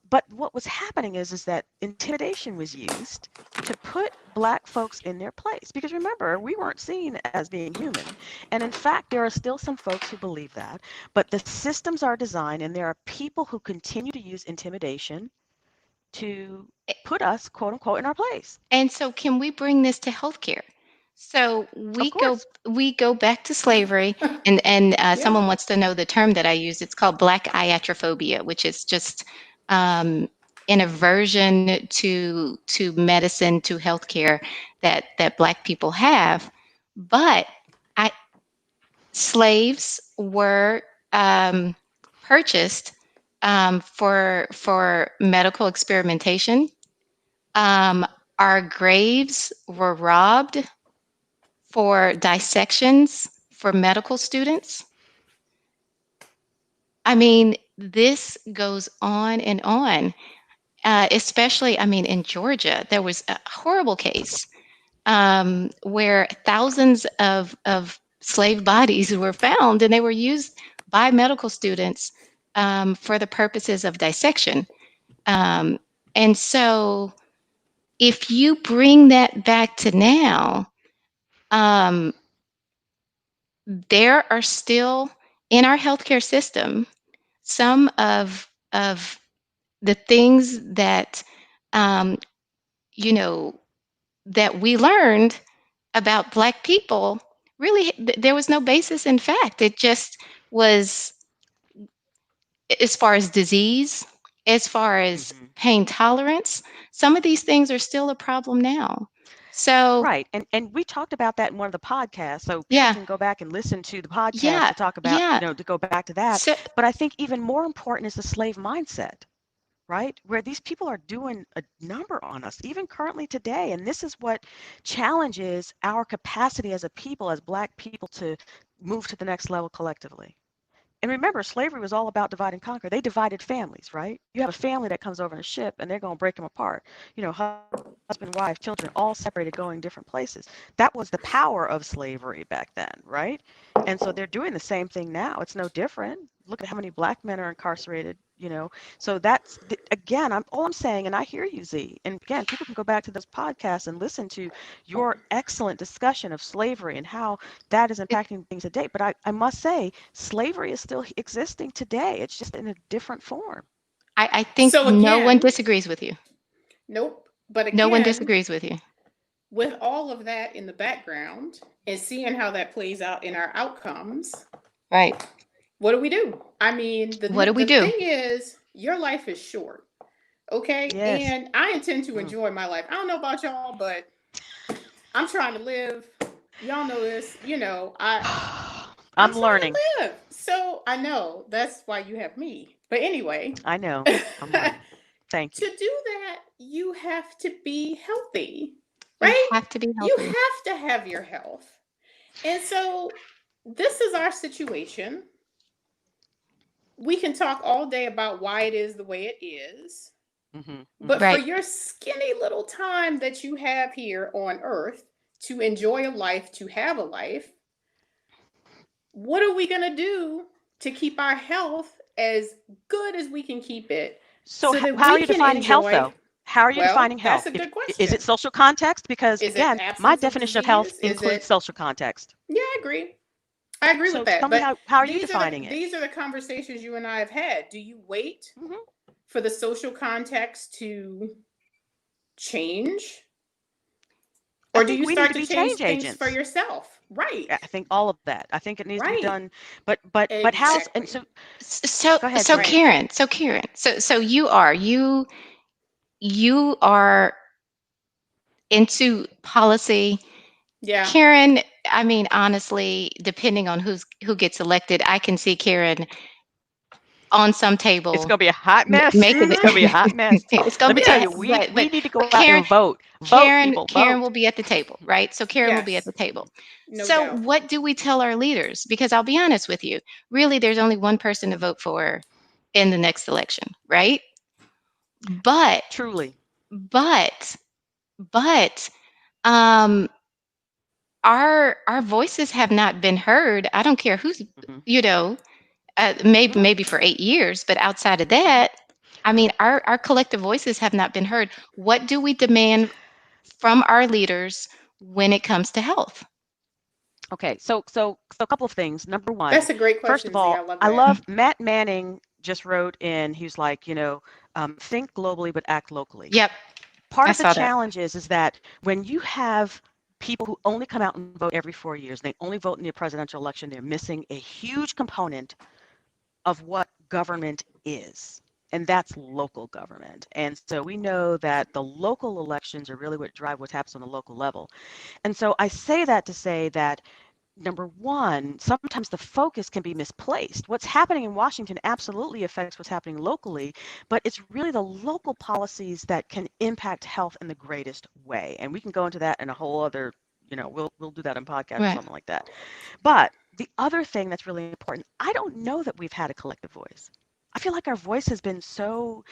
But what was happening is that intimidation was used to put black folks in their place. Because remember, we weren't seen as being human. And in fact, there are still some folks who believe that. But the systems are designed, and there are people who continue to use intimidation to put us, quote unquote, in our place. And so can we bring this to healthcare? So Of course. we go back to slavery, and yeah, someone wants to know the term that I use. It's called black iatrophobia, which is just an aversion to medicine, to healthcare that black people have. But I slaves were purchased for medical experimentation. Our graves were robbed for dissections for medical students. I mean, this goes on and on. Especially, I mean, in Georgia, there was a horrible case where thousands of slave bodies were found, and they were used by medical students for the purposes of dissection. And so, if you bring that back to now, um, there are still in our healthcare system some of the things that um, that we learned about Black people, really, there was no basis in fact. It just was, as far as disease, as far as Mhm. pain tolerance, some of these things are still a problem now. So, Right. And we talked about that in one of the podcasts. So people yeah, can go back and listen to the podcast yeah, to talk about, yeah. to go back to that. So, But I think even more important is the slave mindset, right? Where these people are doing a number on us, even currently today. And this is what challenges our capacity as a people, as Black people, to move to the next level collectively. And remember, slavery was all about divide and conquer. They divided families, right? You have a family that comes over in a ship and they're going to break them apart. Husband, wife, children, all separated, going different places. That was the power of slavery back then, right? And so they're doing the same thing now. It's no different. Look at how many Black men are incarcerated. So that's, again, all I'm saying, and I hear you, Z. And again, people can go back to this podcast and listen to your excellent discussion of slavery and how that is impacting things today. But I must say, slavery is still existing today. It's just in a different form. I think So no one again, disagrees with you. nope. But No one again, disagrees with you. with all of that in the background and seeing how that plays out in our outcomes, Right. what do? I mean, What do we the do? thing is, your life is short, okay? Yes. And I intend to Mm. enjoy my life. I don't know about y'all, but I'm trying to live. Y'all know this. I'm I'm trying learning. to live. So I know that's why you have me. But anyway, I know. I'm learning. Thank you. to do that, you have to be healthy, You right? have to be You healthy. have to have your health. And so this is our situation. We can talk all day about why it is the way it is. Mm-hmm. But Right. for your skinny little time that you have here on earth to enjoy a life, to have a life, what are we going to do to keep our health as good as we can keep it? So that how are we you can defining health, enjoy? though? How are you Well, defining that's health? a good Is question. it social context? Because Is it again, my absence of definition of health disease? Is includes it? social context. Yeah, I agree. I agree So with that. tell me But how are you defining it? these are the conversations you and I have had. Do you wait Mhm. for the social context to change? I Or do think you we need start to to be change change things for agents. yourself? Right. I think all of that. I think it needs to be Right. done. But how's and Exactly. so So, go ahead, so Z. Right. Karen, so you are into policy. Yeah. Karen, I mean, honestly, depending on who gets elected, I can see Karen on some It's table gonna be a hot mess. making It's gonna be a it. hot mess. It's gonna Let me be, tell you, we but need to go out Karen, and vote. Vote, people, Karen vote. will be at the table, right? So Karen will be at Yes. the table. No So doubt. what do we tell our leaders? Because I'll be honest with you, really, there's only one person to vote for in the next election, right? But, Truly. but, but, um, our voices have not been heard. I don't care who's, Mhm. maybe for 8 years, but outside of that, I mean, our collective voices have not been heard. What do we demand from our leaders when it comes to health? Okay, so a couple of things. Number one, That's a great first of question, Z. I all, love I that. love Matt Manning just wrote in. He was like, think globally but act locally. Yep, Part I of the saw that. challenge is that when you have people who only come out and vote every 4 years, they only vote in the presidential election, they're missing a huge component of what government is. And that's local government. And so we know that the local elections are really what drive what happens on the local level. And so I say that to say that number one, sometimes the focus can be misplaced. What's happening in Washington absolutely affects what's happening locally, but it's really the local policies that can impact health in the greatest way. And we can go into that in a whole other, we'll do that in podcast or Right. something like that. But the other thing that's really important, I don't know that we've had a collective voice. I feel like our voice has been so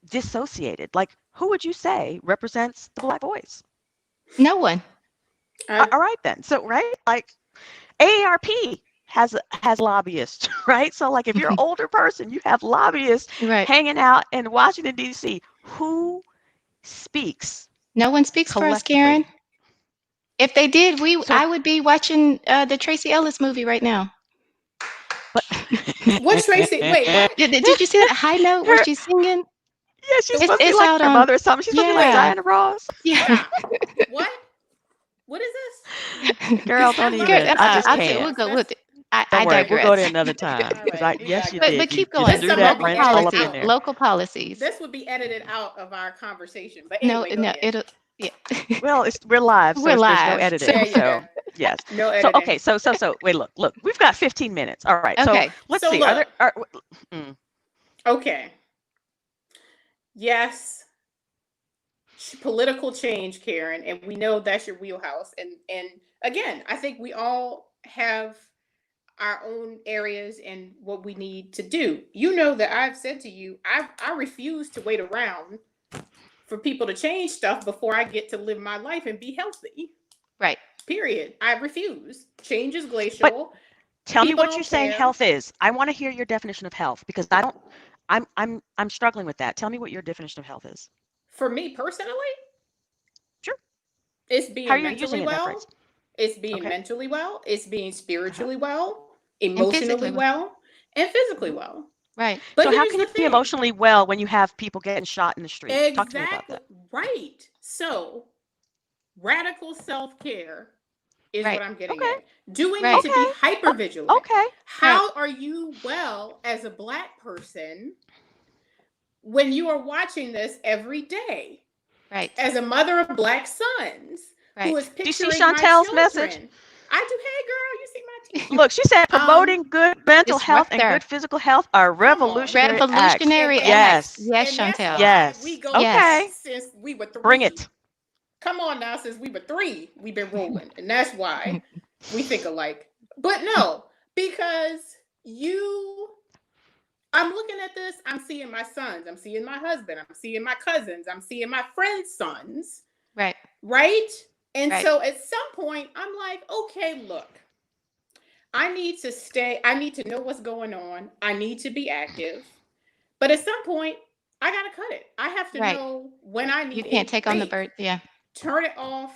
dissociated. Like, who would you say represents the Black voice? No one. All right then. So, right, like AARP has lobbyists, right? So like if you're an older person, you have lobbyists Right. hanging out in Washington, D.C. Who speaks No one speaks for us, collectively? Karen. If they did, So, I would be watching the Tracy Ellis movie right now. but What Tracy? Wait, what? Did you see that high note where her, she's singing? Yeah, she's It's- supposed to be it's like out her on- mother or something. She's supposed to be like yeah. Diana Ross. Yeah. Stop. What? What is this? Girl, It's not don't like even. that. I just I'll tell you, can't. we'll go That's- with it. I Don't worry, digress. we'll go there another time All because right, yes, yeah, you But did. keep You going. just This threw is that local wrench all up policies. in there. Local policies. This would be edited out of our conversation. But No, anyway, go no, ahead. it'll. Yeah. Well, we're live, so We're there's no live, editing. There you So go. yes. No So editing. okay, so wait, look, we've got 15 minutes. All right. Okay. So let's So see. look. Okay. Yes. Political change, Karen, and we know that's your wheelhouse. And again, I think we all have our own areas and what we need to do. You know that I've said to you, I refuse to wait around for people to change stuff before I get to live my life and be healthy. Right. Period. I refuse. Change is glacial. Tell me People what don't you're saying care. health is. I want to hear your definition of health because I'm struggling with that. Tell me what your definition of health is. For me personally, Sure. it's being How are you mentally using it, that well. phrase? It's being Okay. mentally well. It's being spiritually well, physically emotionally well, and physically well. Right. But So how here's can the you be thing. emotionally well when you have people getting shot in the street? Talk to me about Exactly that. right. So radical self-care is Right. what I'm getting Okay. at. Do we Right. need to be hyper vigilant? Okay. How are you well as a Black person when you are watching this every day? Right. As a mother of Black sons, who Right. is you see picturing my Chantel's children. message? I do. Hey, girl, you see my teeth? Look, she said promoting good mental it's health right and there. good physical health are revolutionary acts. Revolutionary And- acts. Yes. Yes, And that's Chantel. why Yes. we go Okay. back since we were 3. Bring it. Come on now, since we were 3, we've been rolling. And that's why we think alike. But no, because I'm looking at this, I'm seeing my sons, I'm seeing my husband, I'm seeing my cousins, I'm seeing my friends' sons, Right. right? And Right. so at some point, I'm like, okay, look, I need to know what's going on. I need to be active. But at some point, I got to cut it. I have to Right. know when I need You can't a take on the break. bird. Yeah. Turn it off,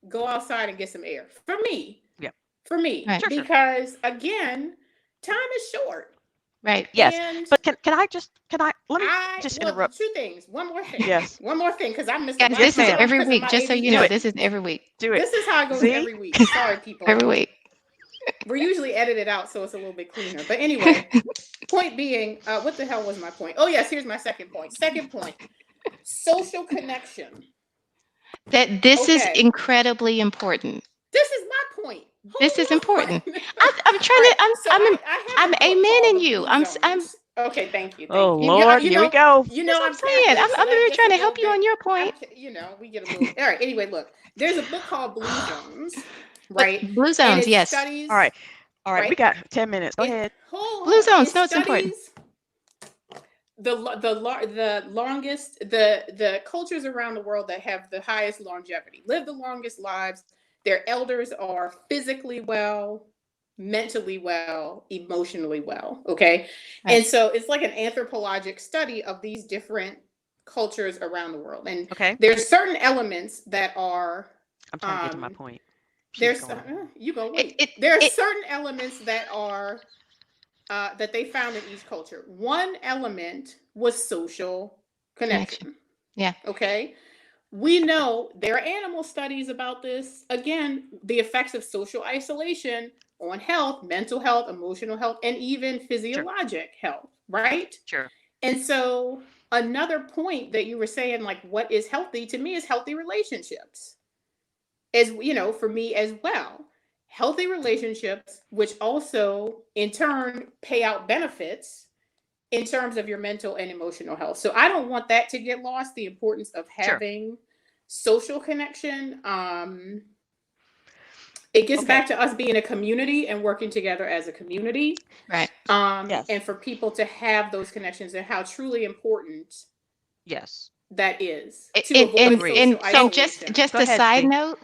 go outside and get some air. For me. Yep. For me. Right. Sure. Because again, time is short. Right. Yes. And But let me just well, interrupt. 2 things. One more thing. Yes. One more thing, because I missed Guys, a lot. this is ma'am. every Because of week. my Just so you ADD. know, it. this is every week. Do it. This is how it goes See? every week. Sorry, people. Every week. We're usually edited out, so it's a little bit cleaner. But anyway, point being, what the hell was my point? Oh, yes, here's my second point. Second point, social connection. That this is Okay. incredibly important. This is my point. This is Hold on. important. I'm trying to. I'm a amening you. I'm. Okay, thank you. Oh you. Lord, here we go. You know, That's what I'm saying. I'm here trying to help you on your point. You know, we get a little. All right. Anyway, look, there's a book called Blue Zones, right? Blue And zones. it Yes. studies- All right. We Right. got 10 minutes. Go ahead. Blue zones, no, it's important. The longest, the cultures around the world that have the highest longevity, live the longest lives. Their elders are physically well, mentally well, emotionally well. Okay. Right. And so it's like an anthropologic study of these different cultures around the world. And Okay. there's certain elements that are, I'm trying to get to my Um, point. Keep there's, going. you go wait. It- There are it- certain elements that are, that they found in each culture. One element was social connection. Yeah. Okay. We know there are animal studies about this. Again, the effects of social isolation on health, mental health, emotional health, and even physiologic health, right? Sure. And so another point that you were saying, like, what is healthy to me is healthy relationships. As you know, for me as well. Healthy relationships, which also in turn pay out benefits in terms of your mental and emotional health. So I don't want that to get lost, the importance of having social connection. It gets Okay. back to us being a community and working together as a community. Right. Yes. And for people to have those connections and how truly important Yes. that is. To And, avoid and, social and so isolation. just Go a ahead, side Steve. note,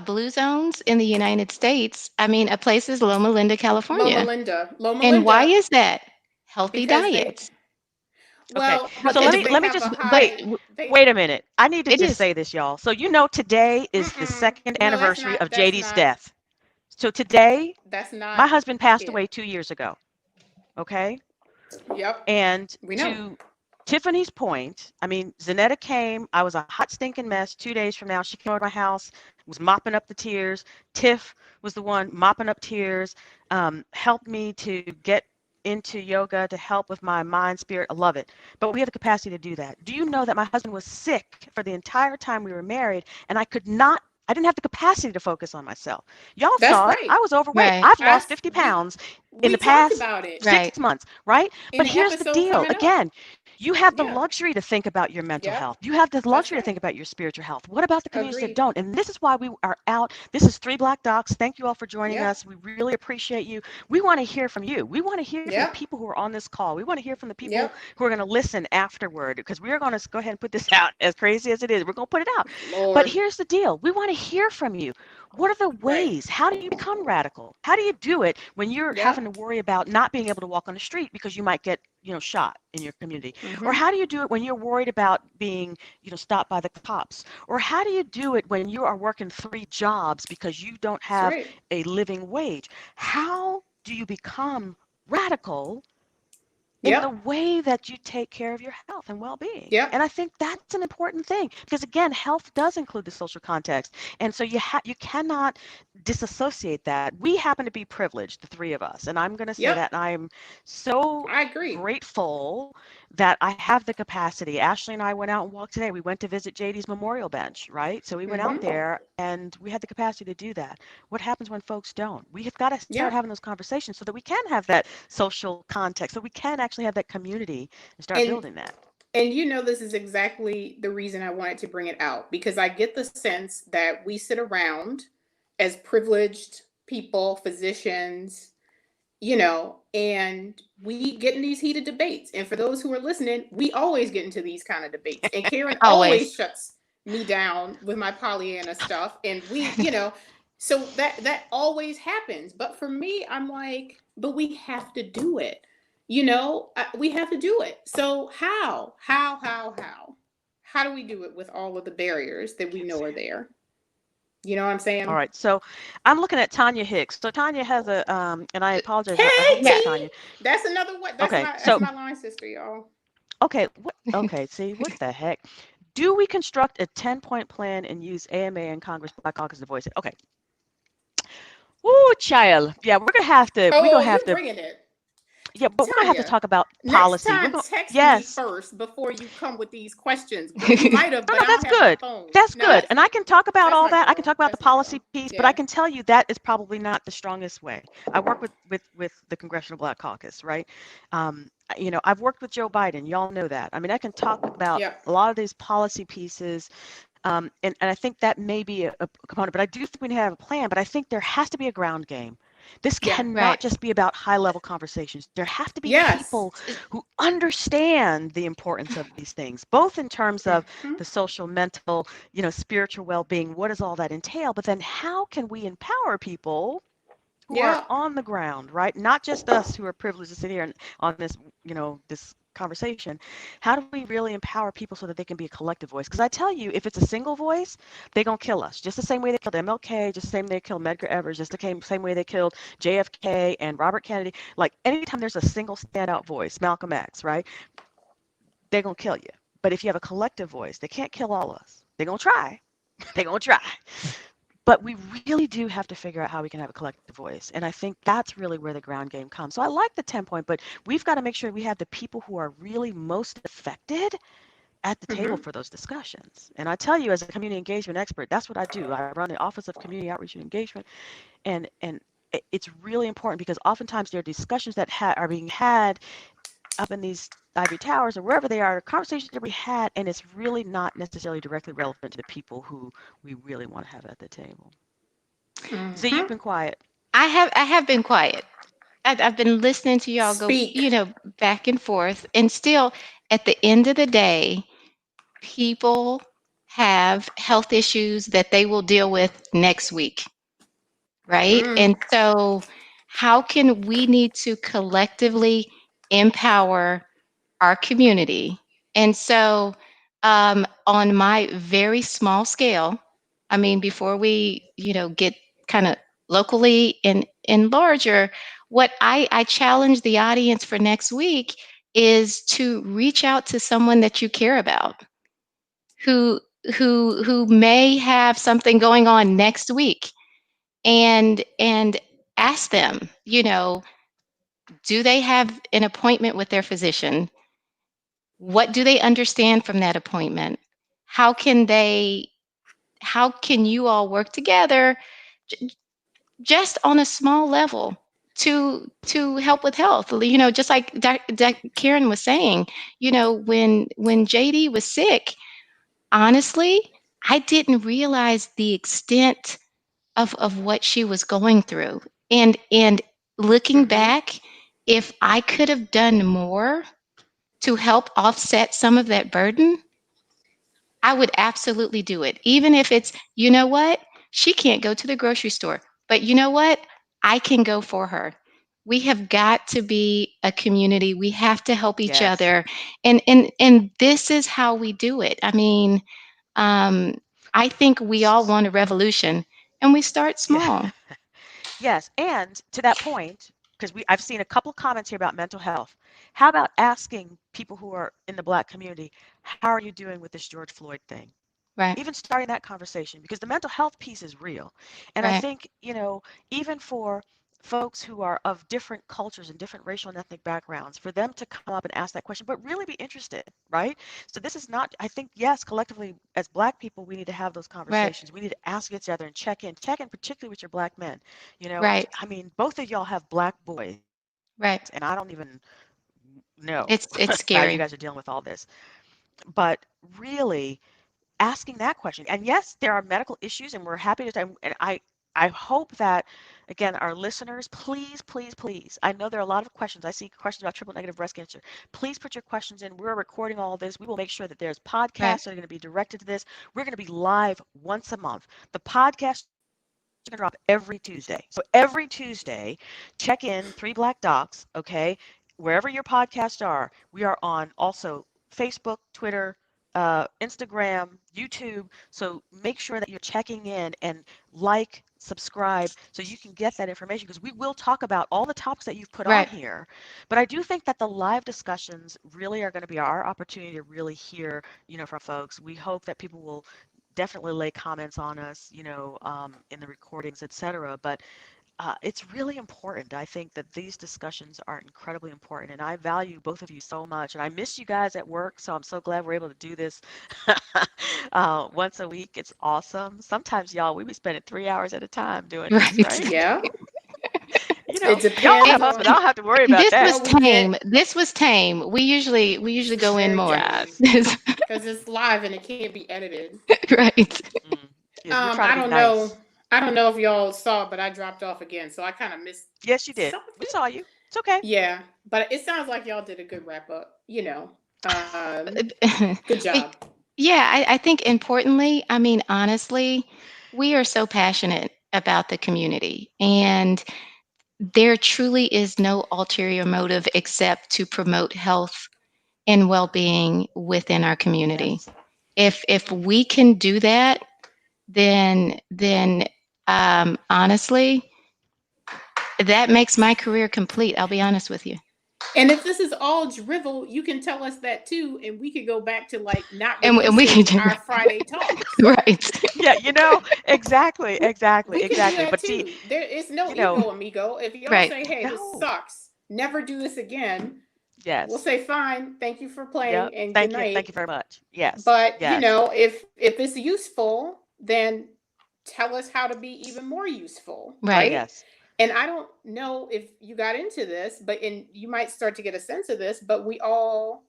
blue zones in the United States. I mean, a place is Loma Linda, California. Loma Linda. And why is that? Healthy Because they- diets. Well, But So let me they have just a wait. high- they- Wait a minute. I need to It just is. say this, y'all. So today is the Mm-mm. second No, that's anniversary not- of that's JD's not- death. So today, That's not. my husband passed it. away 2 years ago. Okay. Yep. And We know. Tiffany's point, I mean, Zanetta came, I was a hot stinking mess 2 days from now. She came over to my house, was mopping up the tears. Tiff was the one mopping up tears, helped me to get into yoga to help with my mind, spirit. I love it. But we have the capacity to do that. Do you know that my husband was sick for the entire time we were married, and I didn't have the capacity to focus on myself. Y'all That's saw it. right. I was overweight. Right. I've I lost 50 pounds in we the talked past about it Right. 6 months, right? in But the here's the episode deal. coming up. Again, you have the Yeah. luxury to think about your mental Yep. health. You have the That's luxury to right. think about your spiritual health. What about the communities that Agreed. don't? And this is why we are out. This is Three Black Docs. Thank you all for joining Yep. us. We really appreciate you. We want to hear from you. We want to hear from the Yep. people who are on this call. We want to hear from the people Yep. who are going to listen afterward, because we are going to go ahead and put this out. As crazy as it is, we're going to put it out. But Lord. here's the deal. We want to hear from you. What are the Right. ways? How do you become radical? How do you do it when you're Yep. having to worry about not being able to walk on the street because you might get, shot in your community? Or Mhm. how do you do it when you're worried about being, stopped by the cops? Or how do you do it when you are working 3 jobs because you don't That's have right. a living wage? How do you become radical in the Yep. way that you take care of your health and well-being? Yep. And I think that's an important thing, because again, health does include the social context, and so you cannot disassociate that. We happen to be privileged, the 3 of us, and I'm going to say Yep. that I am so I agree. grateful that I have the capacity. Ashley and I went out and walked today. We went to visit JD's memorial bench, right? So we went out Mhm. there and we had the capacity to do that. What happens when folks don't? We have got to start Yep. having those conversations so that we can have that social context, so we can actually have that community and start And building that. this is exactly the reason I wanted to bring it out, because I get the sense that we sit around as privileged people, physicians, and we get in these heated debates. And for those who are listening, we always get into these kind of debates. And Karen always Always. shuts me down with my Pollyanna stuff. And so that always happens. But for me, I'm like, but we have to do it. We have to do it. So how do we do it with all of the barriers that we know are there? You know what I'm All saying? right, so I'm looking at Tanya Hicks. So Tanya has a, and I apologize. I Hey, hope that's Yeah. Tanya. That's another one. That's Okay, my so line sister, y'all. okay, see, what the heck? Do we construct a 10-point plan and use AMA and Congress Black Caucus to voice it? Okay. Ooh, child. Yeah, we're gonna have to. We're Oh, gonna you're have to. bringing it. Yeah, but we're gonna have to Tanya, talk about next policy. We're time going. text me Yes. first before you come with these questions. You might have, No, but no, I that's don't have my good. phone. That's No, good. And I can talk about that's all my that. I can girl. talk about the That's my policy girl. piece, but I Yeah. can tell you that is probably not the strongest way. I work with the Congressional Black Caucus, right? I've worked with Joe Biden. Y'all know that. I mean, I can talk about Yep. a lot of these policy pieces, and I think that may be a component. But I do think we need to have a plan. But I think there has to be a ground game. This Yeah. cannot Right. just be about high-level conversations. There have to be Yes. people who understand the importance of these things, both in terms of Mhm. the social, mental, spiritual well-being. What does all that entail? But then how can we empower people who are Yeah. on the ground, right? Not just us who are privileged to sit here and on this, this conversation. How do we really empower people so that they can be a collective voice? Because I tell you, if it's a single voice, they're going to kill us. Just the same way they killed MLK, just the same way they killed Medgar Evers, just the same way they killed JFK and Robert Kennedy. Like anytime there's a single standout voice, Malcolm X, right? They're going to kill you. But if you have a collective voice, they can't kill all of us. They're going to try. They're going to try. But we really do have to figure out how we can have a collective voice. And I think that's really where the ground game comes. So I like the 10-point, but we've got to make sure we have the people who are really most affected at the table Mhm. for those discussions. And I tell you, as a community engagement expert, that's what I do. I run the Office of Community Outreach and Engagement. And it's really important because oftentimes there are discussions that are being had up in these ivory towers or wherever they are, conversations that we had, and it's really not necessarily directly relevant to the people who we really want to have at the table. Z, you've Mhm. been quiet. I have been quiet. I've been listening to y'all go, Speak. back and forth, and still, at the end of the day, people have health issues that they will deal with next week, right? Mm. And so, how can we need to collectively empower our community? And so, on my very small scale, I mean, before we, get kind of locally and larger, what I challenge the audience for next week is to reach out to someone that you care about, who who may have something going on next week, and ask them, do they have an appointment with their physician? What do they understand from that appointment? How can they how can you all work together, j- just on a small level, to help with health? Just like Karen was saying, when JD was sick, honestly, I didn't realize the extent of what she was going through. And looking Hmm. back, if I could have done more to help offset some of that burden, I would absolutely do it. Even if it's, what? She can't go to the grocery store. But you know what? I can go for her. We have got to be a community. We have to help each Yes. other. And this is how we do it. I mean, um, I think we all want a revolution, and we start Yeah. small. Yes, and to that point, because I've seen a couple comments here about mental health. How about asking people who are in the Black community, how are you doing with this George Floyd thing? Right, Even starting that conversation, because the mental health piece is real. And I right, think, even for folks who are of different cultures and different racial and ethnic backgrounds, for them to come up and ask that question, but really be interested, right? So this is not, I think, yes, collectively as Black people, we need to have those right, conversations. We need to ask each other and check in particularly with your Black men. right, I mean, both of y'all have Black boys, right. and I don't even know It's how you scary. guys are dealing with all this. But really, asking that question. And yes, there are medical issues, and we're happy to. And I hope that, again, our listeners, please, please, please. I know there are a lot of questions. I see questions about triple negative breast cancer. Please put your questions in. We're recording all this. We will make sure that there's Right, podcasts that are going to be directed to this. We're going to be live once a month. The podcast going to drop every Tuesday. So every Tuesday, check in Three Black Docs, okay? Wherever your podcasts are, we are on also Facebook, Twitter, Instagram, YouTube. So make sure that you're checking in and subscribe so you can get that information, because we will talk about all the topics that you've put on right, here. But I do think that the live discussions really are going to be our opportunity to really hear, from folks. We hope that people will definitely lay comments on us, in the recordings, etc. But it's really important. I think that these discussions are incredibly important, and I value both of you so much. And I miss you guys at work, so I'm so glad we're able to do this once a week. It's awesome. Sometimes, y'all, we be spending 3 hours at a time doing this, right. right? Yeah. It Y'all depends have us, but I on don't have to worry about This that. was what we tame. get. This was tame. We usually This is go in very more. tame Yes. because it's live and it can't be edited. Right. Mm. Yes, we're trying to I be don't know. nice. I don't know if y'all saw, but I dropped off again, so I kind of missed Yes, you did. some of We it. saw you. It's okay. Yeah, but it sounds like y'all did a good wrap up. Good job. Yeah, I think importantly, I mean, honestly, we are so passionate about the community, and there truly is no ulterior motive except to promote health and well-being within our community. Yes. If we can do that, then honestly, that makes my career complete. I'll be honest with you. And if this is all drivel, you can tell us that too, and we could go back to like not And we can releasing do our Friday talks. right. Yeah, exactly, exactly, We can do exactly. that But see, too. There is no you know, ego, amigo. If y'all Right. say, "Hey, this no. sucks. Never do this again," we'll Yes. say, "Fine. Thank you for playing Yep. and good Thank you. Thank night." you very much. Yes. But Yes. if it's useful, then tell us how to be even more useful, Right. right? Yes. And I don't know if you got into this, but you might start to get a sense of this, but we all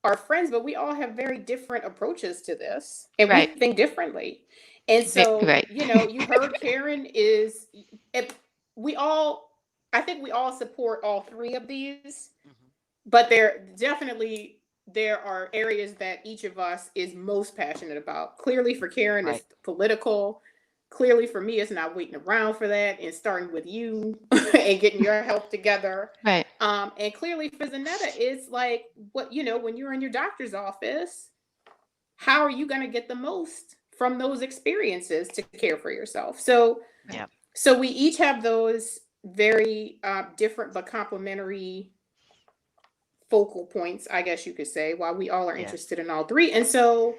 are friends, but we all have very different approaches to this and we Right. think differently. And so, Right. you heard Karen is if we all I think we all support all three of these, Hmm. but there are areas that each of us is most passionate about. Clearly for Karen Right. it's political. Clearly for me it's not waiting around for that and starting with you and getting your help together. Right. And clearly for Zanetta it's like what when you're in your doctor's office, how are you going to get the most from those experiences to care for yourself? So Right. Yeah. we each have those very different but complementary focal points, I guess you could say, while we all are Yeah. interested in all three. And so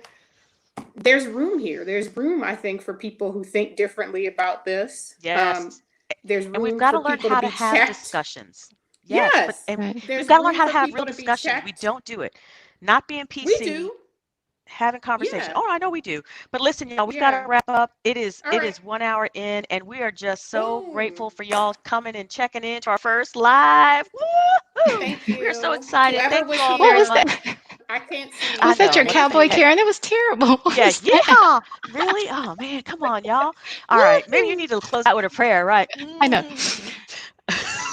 there's room here. There's room, I think, for people who think differently about this. Yes. There's And we've room got to for learn people how to to be have checked. discussions. Yes. And Right. There's we've got to learn room how to for have people real to be discussions. We checked. don't do it. Not being PC. We do. Having conversation. Yeah. Oh, I know we do. But listen, y'all, we've Yeah. got to wrap up. It is All it right. is 1 hour in, and we are just so Boom. grateful for y'all coming and checking in to our first live. Woo-hoo! Thank you. We're so excited. Whoever Thank was you all What very was here, much. that? I can't see. I Was that know. your Let's cowboy see. Karen? That was terrible. What Yeah, was that? yeehaw. Really? Oh man, come on, y'all. All right. Maybe you Woohoo. need to close out with a prayer, right? I know.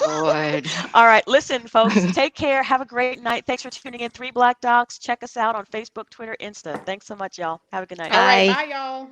Lord. All right, listen, folks, take care. Have a great night. Thanks for tuning in. 3 Black Docs. Check us out on Facebook, Twitter, Insta. Thanks so much, y'all. Have a good night. All right. Bye. Bye, y'all.